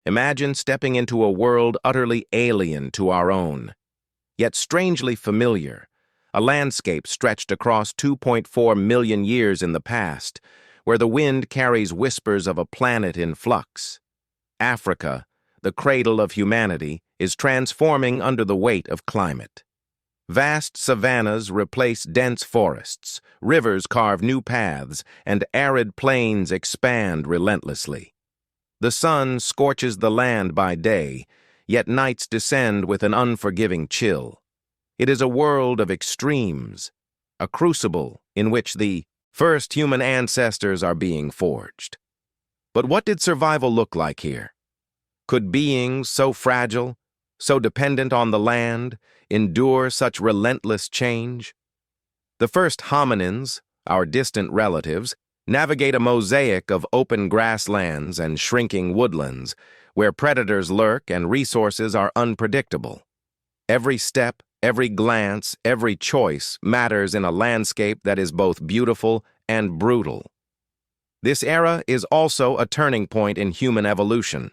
Imagine stepping into a world utterly alien to our own, yet strangely familiar, a landscape stretched across 2.4 million years in the past, where the wind carries whispers of a planet in flux. Africa, the cradle of humanity, is transforming under the weight of climate. Vast savannas replace dense forests, rivers carve new paths, and arid plains expand relentlessly. The sun scorches the land by day, yet nights descend with an unforgiving chill. It is a world of extremes, a crucible in which the first human ancestors are being forged. But what did survival look like here? Could beings so fragile, so dependent on the land, endure such relentless change? The first hominins, our distant relatives, navigate a mosaic of open grasslands and shrinking woodlands, where predators lurk and resources are unpredictable. Every step, every glance, every choice matters in a landscape that is both beautiful and brutal. This era is also a turning point in human evolution.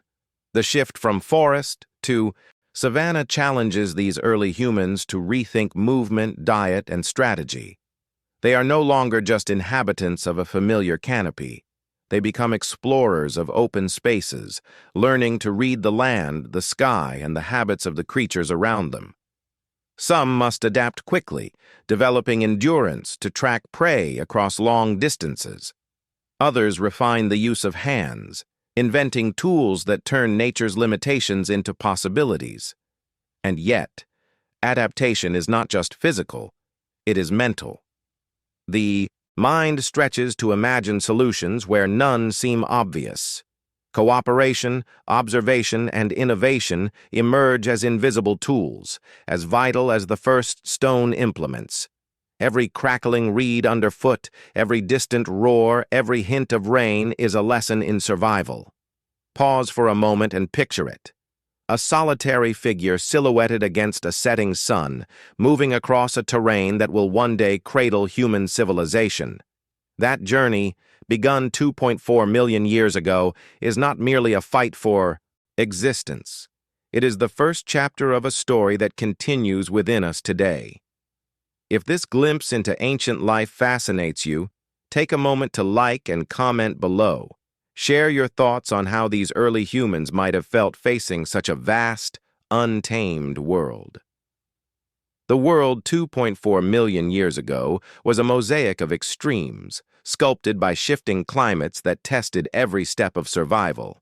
The shift from forest to savanna challenges these early humans to rethink movement, diet, and strategy. They are no longer just inhabitants of a familiar canopy. They become explorers of open spaces, learning to read the land, the sky, and the habits of the creatures around them. Some must adapt quickly, developing endurance to track prey across long distances. Others refine the use of hands, inventing tools that turn nature's limitations into possibilities. And yet, adaptation is not just physical, it is mental. The mind stretches to imagine solutions where none seem obvious. Cooperation, observation, and innovation emerge as invisible tools, as vital as the first stone implements. Every crackling reed underfoot, every distant roar, every hint of rain is a lesson in survival. Pause for a moment and picture it. A solitary figure silhouetted against a setting sun, moving across a terrain that will one day cradle human civilization. That journey, begun 2.4 million years ago, is not merely a fight for existence. It is the first chapter of a story that continues within us today. If this glimpse into ancient life fascinates you, take a moment to like and comment below. Share your thoughts on how these early humans might have felt facing such a vast, untamed world. The world 2.4 million years ago was a mosaic of extremes, sculpted by shifting climates that tested every step of survival.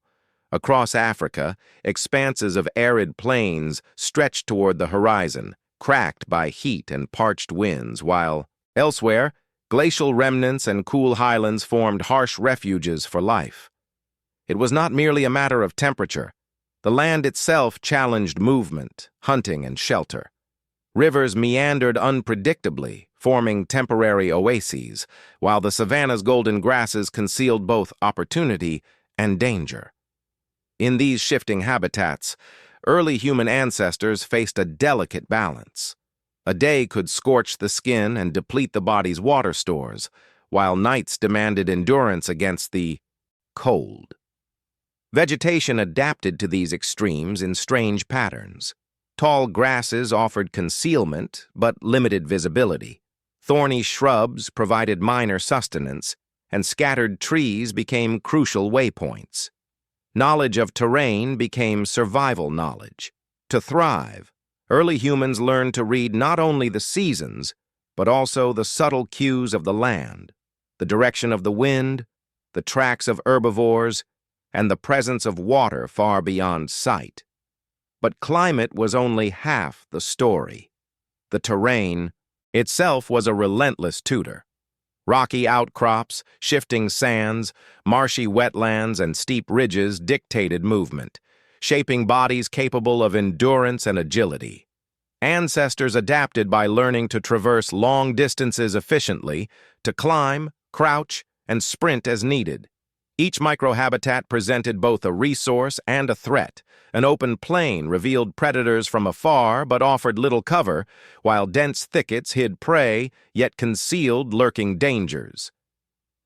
Across Africa, expanses of arid plains stretched toward the horizon, cracked by heat and parched winds, while elsewhere, glacial remnants and cool highlands formed harsh refuges for life. It was not merely a matter of temperature. The land itself challenged movement, hunting, and shelter. Rivers meandered unpredictably, forming temporary oases, while the savanna's golden grasses concealed both opportunity and danger. In these shifting habitats, early human ancestors faced a delicate balance. A day could scorch the skin and deplete the body's water stores, while nights demanded endurance against the cold. Vegetation adapted to these extremes in strange patterns. Tall grasses offered concealment, but limited visibility. Thorny shrubs provided minor sustenance, and scattered trees became crucial waypoints. Knowledge of terrain became survival knowledge. To thrive, early humans learned to read not only the seasons, but also the subtle cues of the land, the direction of the wind, the tracks of herbivores, and the presence of water far beyond sight. But climate was only half the story. The terrain itself was a relentless tutor. Rocky outcrops, shifting sands, marshy wetlands, and steep ridges dictated movement, shaping bodies capable of endurance and agility. Ancestors adapted by learning to traverse long distances efficiently, to climb, crouch, and sprint as needed. Each microhabitat presented both a resource and a threat. An open plain revealed predators from afar but offered little cover, while dense thickets hid prey yet concealed lurking dangers.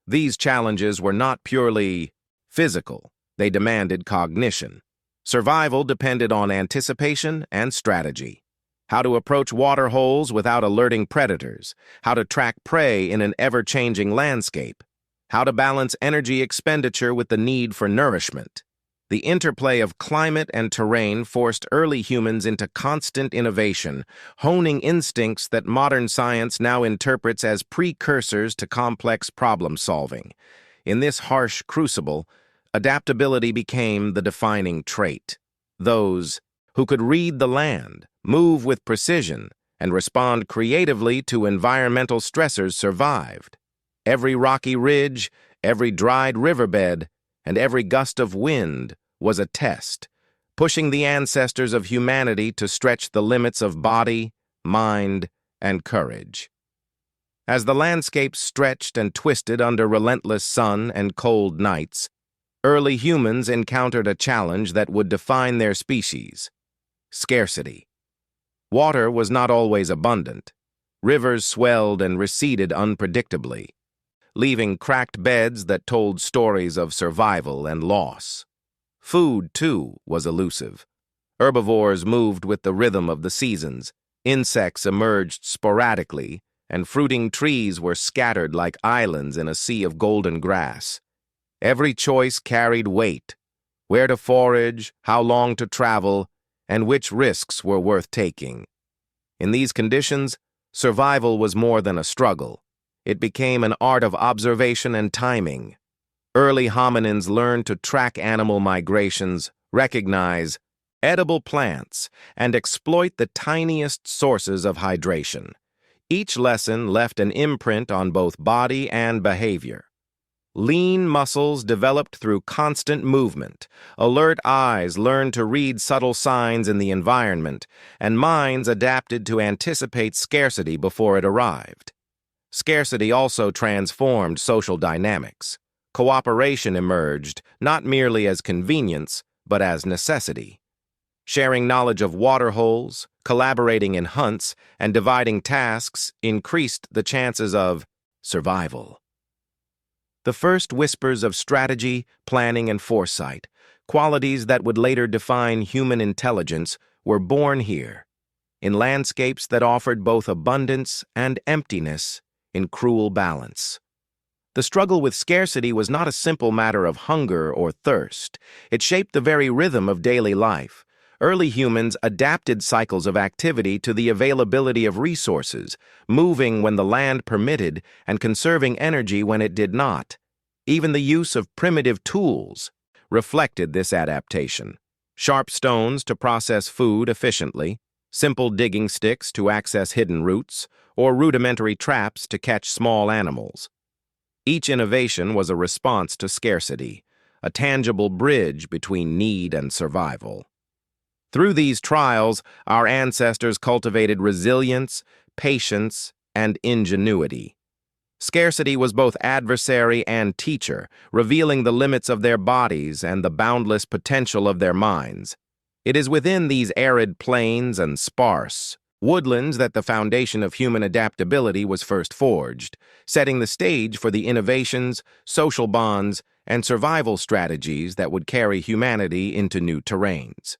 These challenges were not purely physical. They demanded cognition. Survival depended on anticipation and strategy. How to approach water holes without alerting predators, how to track prey in an ever-changing landscape, how to balance energy expenditure with the need for nourishment. The interplay of climate and terrain forced early humans into constant innovation, honing instincts that modern science now interprets as precursors to complex problem-solving. In this harsh crucible, adaptability became the defining trait. Those who could read the land, move with precision, and respond creatively to environmental stressors survived. Every rocky ridge, every dried riverbed, and every gust of wind was a test, pushing the ancestors of humanity to stretch the limits of body, mind, and courage. As the landscape stretched and twisted under relentless sun and cold nights, early humans encountered a challenge that would define their species: scarcity. Water was not always abundant. Rivers swelled and receded unpredictably, leaving cracked beds that told stories of survival and loss. Food, too, was elusive. Herbivores moved with the rhythm of the seasons, insects emerged sporadically, and fruiting trees were scattered like islands in a sea of golden grass. Every choice carried weight: where to forage, how long to travel, and which risks were worth taking. In these conditions, survival was more than a struggle. It became an art of observation and timing. Early hominins learned to track animal migrations, recognize edible plants, and exploit the tiniest sources of hydration. Each lesson left an imprint on both body and behavior. Lean muscles developed through constant movement, alert eyes learned to read subtle signs in the environment, and minds adapted to anticipate scarcity before it arrived. Scarcity also transformed social dynamics. Cooperation emerged, not merely as convenience, but as necessity. Sharing knowledge of water holes, collaborating in hunts, and dividing tasks increased the chances of survival. The first whispers of strategy, planning, and foresight, qualities that would later define human intelligence, were born here, in landscapes that offered both abundance and emptiness in cruel balance. The struggle with scarcity was not a simple matter of hunger or thirst. It shaped the very rhythm of daily life. Early humans adapted cycles of activity to the availability of resources, moving when the land permitted and conserving energy when it did not. Even the use of primitive tools reflected this adaptation. Sharp stones to process food efficiently, simple digging sticks to access hidden roots, or rudimentary traps to catch small animals. Each innovation was a response to scarcity, a tangible bridge between need and survival. Through these trials, our ancestors cultivated resilience, patience, and ingenuity. Scarcity was both adversary and teacher, revealing the limits of their bodies and the boundless potential of their minds. It is within these arid plains and sparse woodlands that the foundation of human adaptability was first forged, setting the stage for the innovations, social bonds, and survival strategies that would carry humanity into new terrains.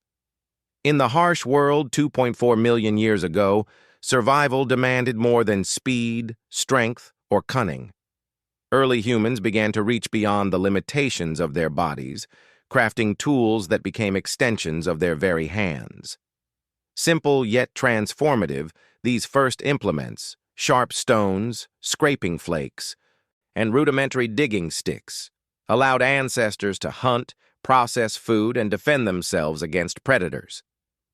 In the harsh world 2.4 million years ago, survival demanded more than speed, strength, or cunning. Early humans began to reach beyond the limitations of their bodies, crafting tools that became extensions of their very hands. Simple yet transformative, these first implements, sharp stones, scraping flakes, and rudimentary digging sticks, allowed ancestors to hunt, process food, and defend themselves against predators.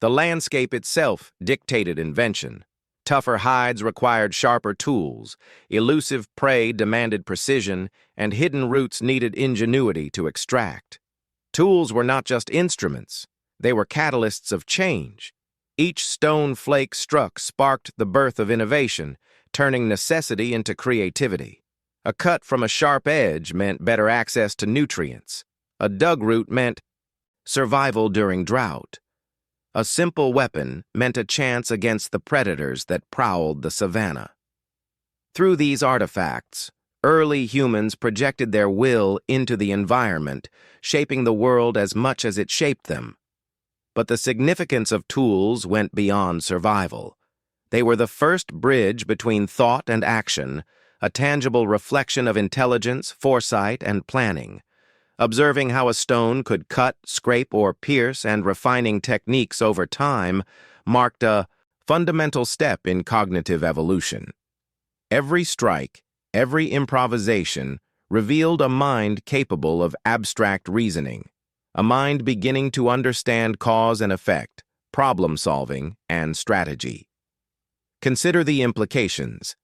The landscape itself dictated invention. Tougher hides required sharper tools, elusive prey demanded precision, and hidden roots needed ingenuity to extract. Tools were not just instruments, they were catalysts of change. Each stone flake struck sparked the birth of innovation, turning necessity into creativity. A cut from a sharp edge meant better access to nutrients. A dug root meant survival during drought. A simple weapon meant a chance against the predators that prowled the savanna. Through these artifacts, early humans projected their will into the environment, shaping the world as much as it shaped them. But the significance of tools went beyond survival. They were the first bridge between thought and action, a tangible reflection of intelligence, foresight, and planning. Observing how a stone could cut, scrape, or pierce, and refining techniques over time marked a fundamental step in cognitive evolution. Every strike, every improvisation revealed a mind capable of abstract reasoning, a mind beginning to understand cause and effect, problem-solving, and strategy. Consider the implications.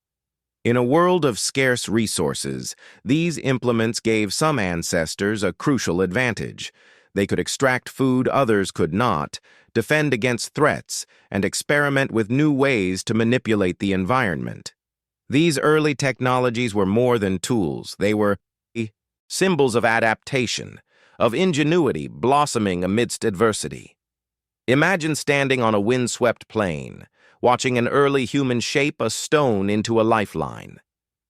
In a world of scarce resources, these implements gave some ancestors a crucial advantage. They could extract food others could not, defend against threats, and experiment with new ways to manipulate the environment. These early technologies were more than tools. They were symbols of adaptation, of ingenuity blossoming amidst adversity. Imagine standing on a windswept plain, watching an early human shape a stone into a lifeline.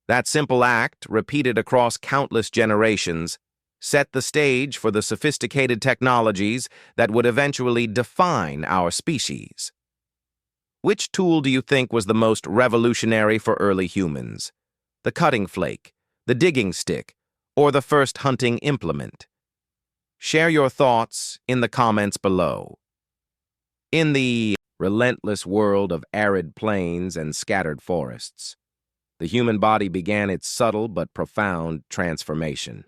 That simple act, repeated across countless generations, set the stage for the sophisticated technologies that would eventually define our species. Which tool do you think was the most revolutionary for early humans? The cutting flake, the digging stick, or the first hunting implement? Share your thoughts in the comments below. In the relentless world of arid plains and scattered forests, the human body began its subtle but profound transformation.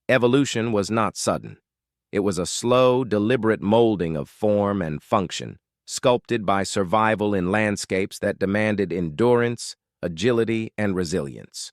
Evolution was not sudden. It was a slow, deliberate molding of form and function, sculpted by survival in landscapes that demanded endurance, agility, and resilience.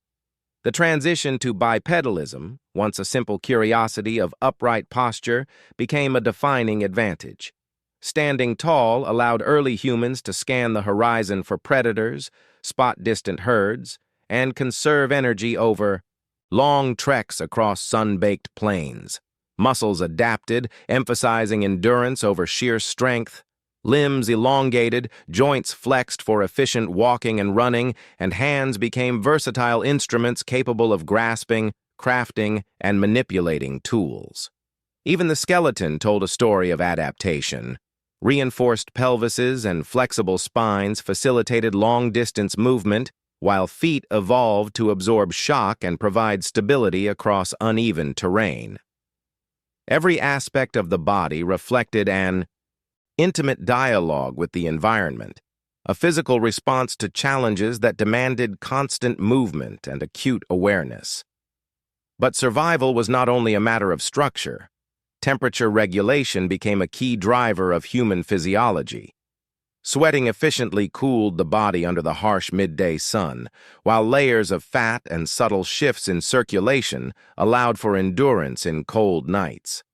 The transition to bipedalism, once a simple curiosity of upright posture, became a defining advantage. Standing tall allowed early humans to scan the horizon for predators, spot distant herds, and conserve energy over long treks across sun-baked plains. Muscles adapted, emphasizing endurance over sheer strength. Limbs elongated, joints flexed for efficient walking and running, and hands became versatile instruments capable of grasping, crafting, and manipulating tools. Even the skeleton told a story of adaptation. Reinforced pelvises and flexible spines facilitated long-distance movement, while feet evolved to absorb shock and provide stability across uneven terrain. Every aspect of the body reflected an intimate dialogue with the environment, a physical response to challenges that demanded constant movement and acute awareness. But survival was not only a matter of structure. Temperature regulation became a key driver of human physiology. Sweating efficiently cooled the body under the harsh midday sun, while layers of fat and subtle shifts in circulation allowed for endurance in cold nights.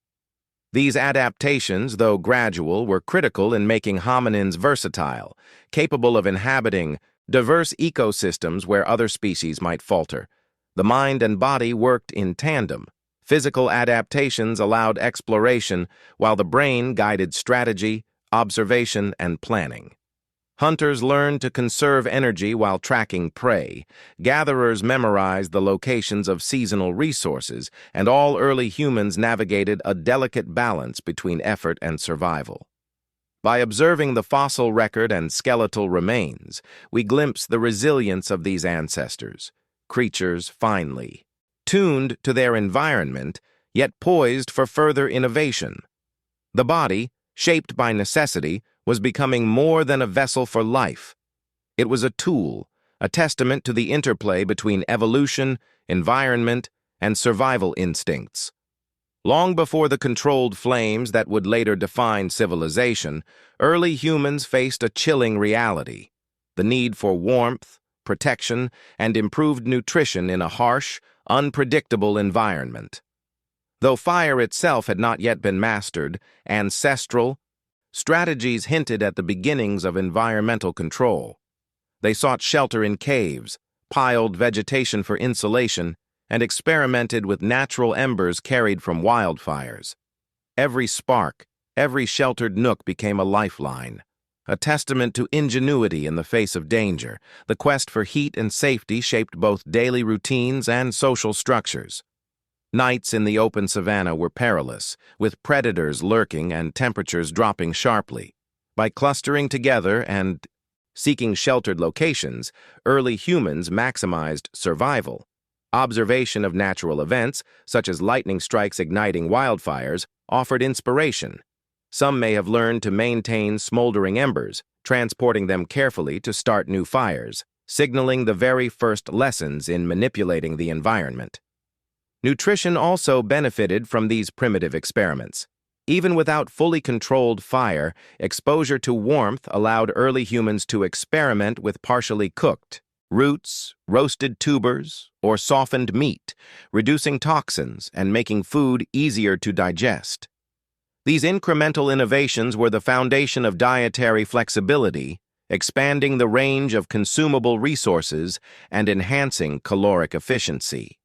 These adaptations, though gradual, were critical in making hominins versatile, capable of inhabiting diverse ecosystems where other species might falter. The mind and body worked in tandem. Physical adaptations allowed exploration, while the brain guided strategy, observation, and planning. Hunters learned to conserve energy while tracking prey. Gatherers memorized the locations of seasonal resources, and all early humans navigated a delicate balance between effort and survival. By observing the fossil record and skeletal remains, we glimpse the resilience of these ancestors, creatures finely tuned to their environment, yet poised for further innovation. The body, shaped by necessity, was becoming more than a vessel for life. It was a tool, a testament to the interplay between evolution, environment, and survival instincts. Long before the controlled flames that would later define civilization, early humans faced a chilling reality: the need for warmth, protection, and improved nutrition in a harsh, unpredictable environment. Though fire itself had not yet been mastered, ancestral strategies hinted at the beginnings of environmental control. They sought shelter in caves, piled vegetation for insulation, and experimented with natural embers carried from wildfires. Every spark, every sheltered nook became a lifeline, a testament to ingenuity in the face of danger. The quest for heat and safety shaped both daily routines and social structures. Nights in the open savanna were perilous, with predators lurking and temperatures dropping sharply. By clustering together and seeking sheltered locations, early humans maximized survival. Observation of natural events, such as lightning strikes igniting wildfires, offered inspiration. Some may have learned to maintain smoldering embers, transporting them carefully to start new fires, signaling the very first lessons in manipulating the environment. Nutrition also benefited from these primitive experiments. Even without fully controlled fire, exposure to warmth allowed early humans to experiment with partially cooked roots, roasted tubers, or softened meat, reducing toxins and making food easier to digest. These incremental innovations were the foundation of dietary flexibility, expanding the range of consumable resources and enhancing caloric efficiency.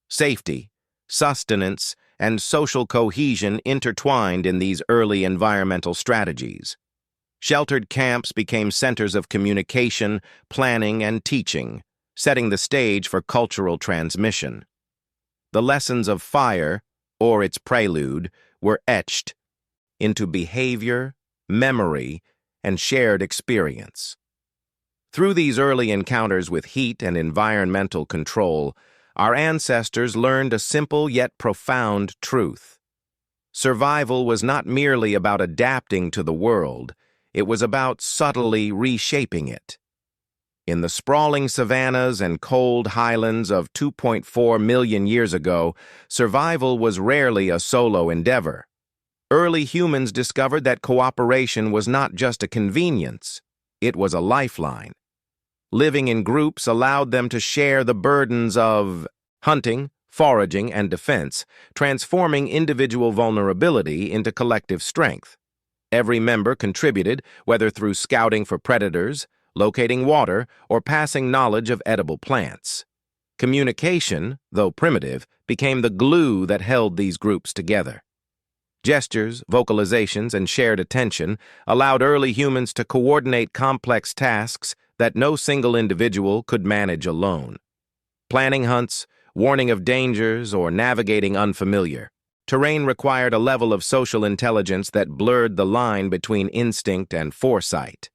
Safety, sustenance, and social cohesion intertwined in these early environmental strategies. Sheltered camps became centers of communication, planning, and teaching, setting the stage for cultural transmission. The lessons of fire, or its prelude, were etched into behavior, memory, and shared experience. Through these early encounters with heat and environmental control, our ancestors learned a simple yet profound truth. Survival was not merely about adapting to the world, it was about subtly reshaping it. In the sprawling savannas and cold highlands of 2.4 million years ago, survival was rarely a solo endeavor. Early humans discovered that cooperation was not just a convenience, it was a lifeline. Living in groups allowed them to share the burdens of hunting, foraging, and defense, transforming individual vulnerability into collective strength. Every member contributed, whether through scouting for predators, locating water, or passing knowledge of edible plants. Communication, though primitive, became the glue that held these groups together. Gestures, vocalizations, and shared attention allowed early humans to coordinate complex tasks that no single individual could manage alone. Planning hunts, warning of dangers, or navigating unfamiliar terrain required a level of social intelligence that blurred the line between instinct and foresight.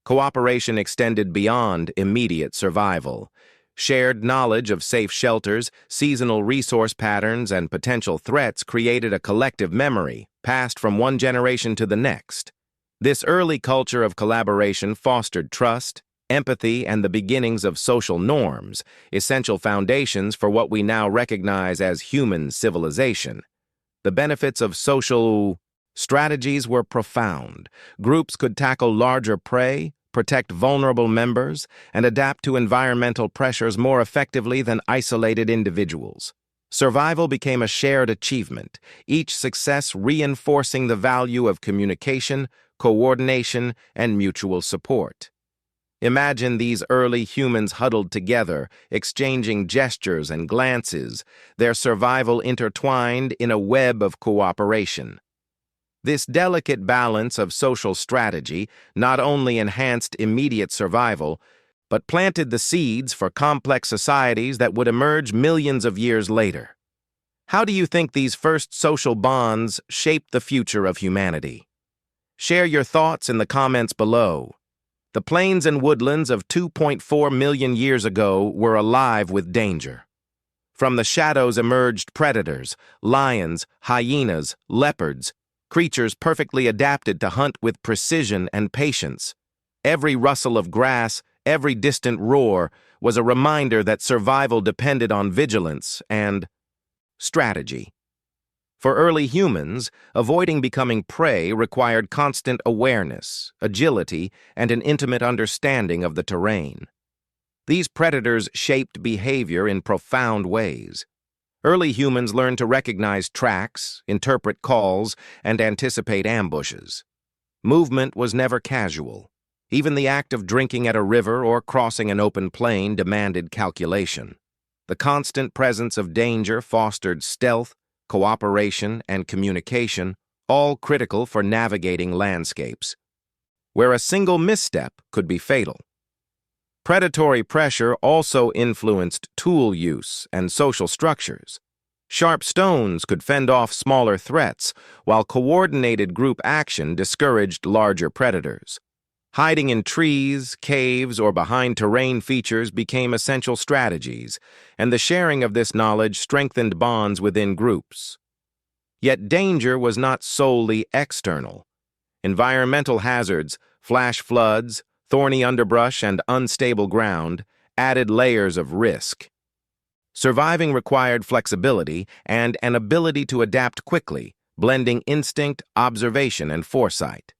Cooperation extended beyond immediate survival. Shared knowledge of safe shelters, seasonal resource patterns, and potential threats created a collective memory, passed from one generation to the next. This early culture of collaboration fostered trust, empathy, and the beginnings of social norms, essential foundations for what we now recognize as human civilization. The benefits of social strategies were profound. Groups could tackle larger prey, protect vulnerable members, and adapt to environmental pressures more effectively than isolated individuals. Survival became a shared achievement, each success reinforcing the value of communication, coordination, and mutual support. Imagine these early humans huddled together, exchanging gestures and glances, their survival intertwined in a web of cooperation. This delicate balance of social strategy not only enhanced immediate survival, but planted the seeds for complex societies that would emerge millions of years later. How do you think these first social bonds shaped the future of humanity? Share your thoughts in the comments below. The plains and woodlands of 2.4 million years ago were alive with danger. From the shadows emerged predators, lions, hyenas, leopards, creatures perfectly adapted to hunt with precision and patience. Every rustle of grass, every distant roar, was a reminder that survival depended on vigilance and strategy. For early humans, avoiding becoming prey required constant awareness, agility, and an intimate understanding of the terrain. These predators shaped behavior in profound ways. Early humans learned to recognize tracks, interpret calls, and anticipate ambushes. Movement was never casual. Even the act of drinking at a river or crossing an open plain demanded calculation. The constant presence of danger fostered stealth, cooperation, and communication, all critical for navigating landscapes, where a single misstep could be fatal. Predatory pressure also influenced tool use and social structures. Sharp stones could fend off smaller threats, while coordinated group action discouraged larger predators. Hiding in trees, caves, or behind terrain features became essential strategies, and the sharing of this knowledge strengthened bonds within groups. Yet danger was not solely external. Environmental hazards, flash floods, thorny underbrush, and unstable ground added layers of risk. Surviving required flexibility and an ability to adapt quickly, blending instinct, observation, and foresight.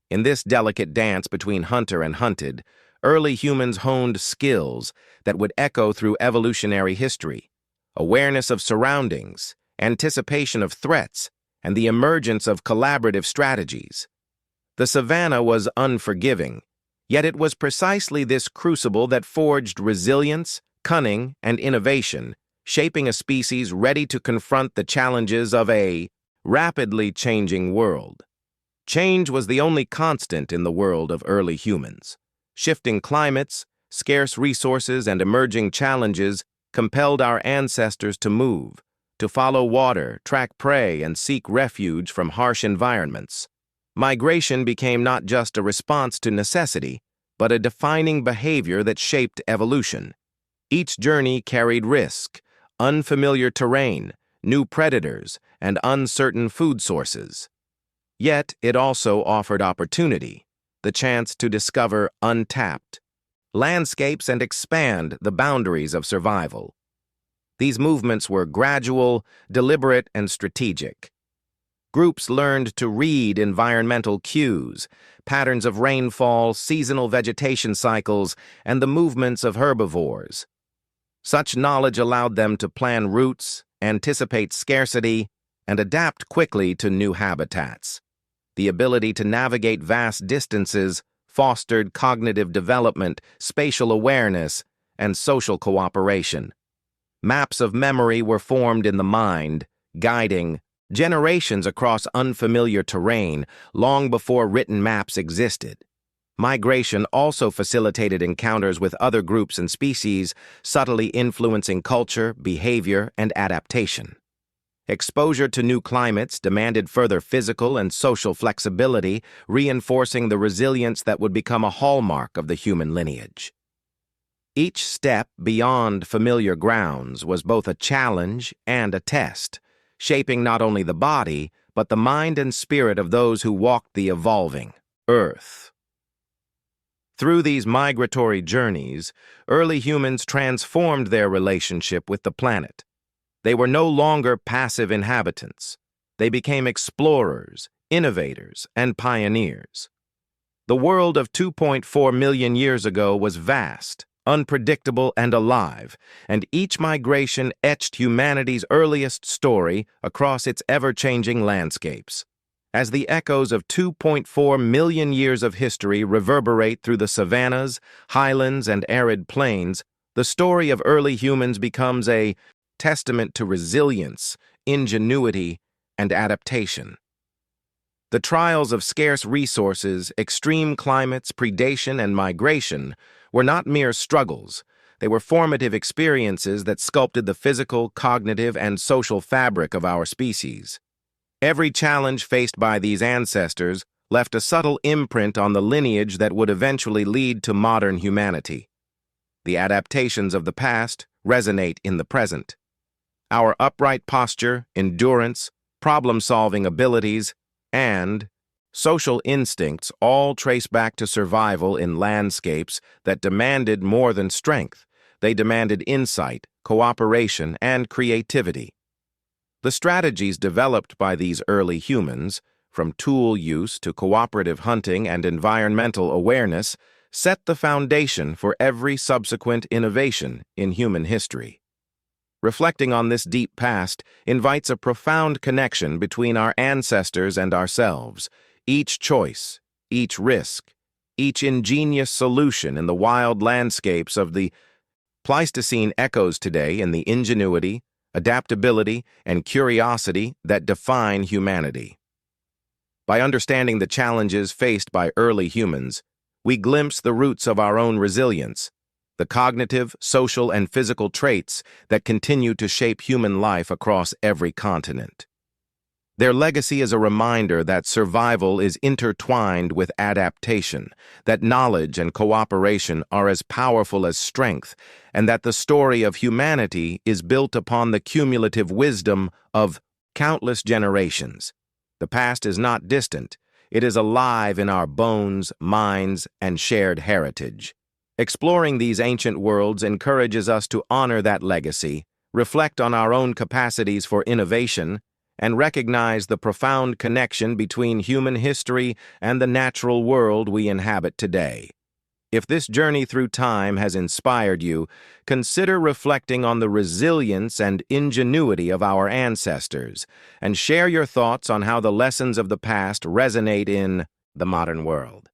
In this delicate dance between hunter and hunted, early humans honed skills that would echo through evolutionary history: awareness of surroundings, anticipation of threats, and the emergence of collaborative strategies. The savanna was unforgiving, yet it was precisely this crucible that forged resilience, cunning, and innovation, shaping a species ready to confront the challenges of a rapidly changing world. Change was the only constant in the world of early humans. Shifting climates, scarce resources, and emerging challenges compelled our ancestors to move, to follow water, track prey, and seek refuge from harsh environments. Migration became not just a response to necessity, but a defining behavior that shaped evolution. Each journey carried risk, unfamiliar terrain, new predators, and uncertain food sources. Yet it also offered opportunity, the chance to discover untapped landscapes and expand the boundaries of survival. These movements were gradual, deliberate, and strategic. Groups learned to read environmental cues, patterns of rainfall, seasonal vegetation cycles, and the movements of herbivores. Such knowledge allowed them to plan routes, anticipate scarcity, and adapt quickly to new habitats. The ability to navigate vast distances fostered cognitive development, spatial awareness, and social cooperation. Maps of memory were formed in the mind, guiding generations across unfamiliar terrain long before written maps existed. Migration also facilitated encounters with other groups and species, subtly influencing culture, behavior, and adaptation. Exposure to new climates demanded further physical and social flexibility, reinforcing the resilience that would become a hallmark of the human lineage. Each step beyond familiar grounds was both a challenge and a test, shaping not only the body, but the mind and spirit of those who walked the evolving Earth. Through these migratory journeys, early humans transformed their relationship with the planet. They were no longer passive inhabitants. They became explorers, innovators, and pioneers. The world of 2.4 million years ago was vast, unpredictable, and alive, and each migration etched humanity's earliest story across its ever-changing landscapes. As the echoes of 2.4 million years of history reverberate through the savannas, highlands, and arid plains, the story of early humans becomes a testament to resilience, ingenuity, and adaptation. The trials of scarce resources, extreme climates, predation, and migration were not mere struggles. They were formative experiences that sculpted the physical, cognitive, and social fabric of our species. Every challenge faced by these ancestors left a subtle imprint on the lineage that would eventually lead to modern humanity. The adaptations of the past resonate in the present. Our upright posture, endurance, problem-solving abilities, and social instincts all trace back to survival in landscapes that demanded more than strength. They demanded insight, cooperation, and creativity. The strategies developed by these early humans, from tool use to cooperative hunting and environmental awareness, set the foundation for every subsequent innovation in human history. Reflecting on this deep past invites a profound connection between our ancestors and ourselves. Each choice, each risk, each ingenious solution in the wild landscapes of the Pleistocene echoes today in the ingenuity, adaptability, and curiosity that define humanity. By understanding the challenges faced by early humans, we glimpse the roots of our own resilience, the cognitive, social, and physical traits that continue to shape human life across every continent. Their legacy is a reminder that survival is intertwined with adaptation, that knowledge and cooperation are as powerful as strength, and that the story of humanity is built upon the cumulative wisdom of countless generations. The past is not distant. It is alive in our bones, minds, and shared heritage. Exploring these ancient worlds encourages us to honor that legacy, reflect on our own capacities for innovation, and recognize the profound connection between human history and the natural world we inhabit today. If this journey through time has inspired you, consider reflecting on the resilience and ingenuity of our ancestors, and share your thoughts on how the lessons of the past resonate in the modern world.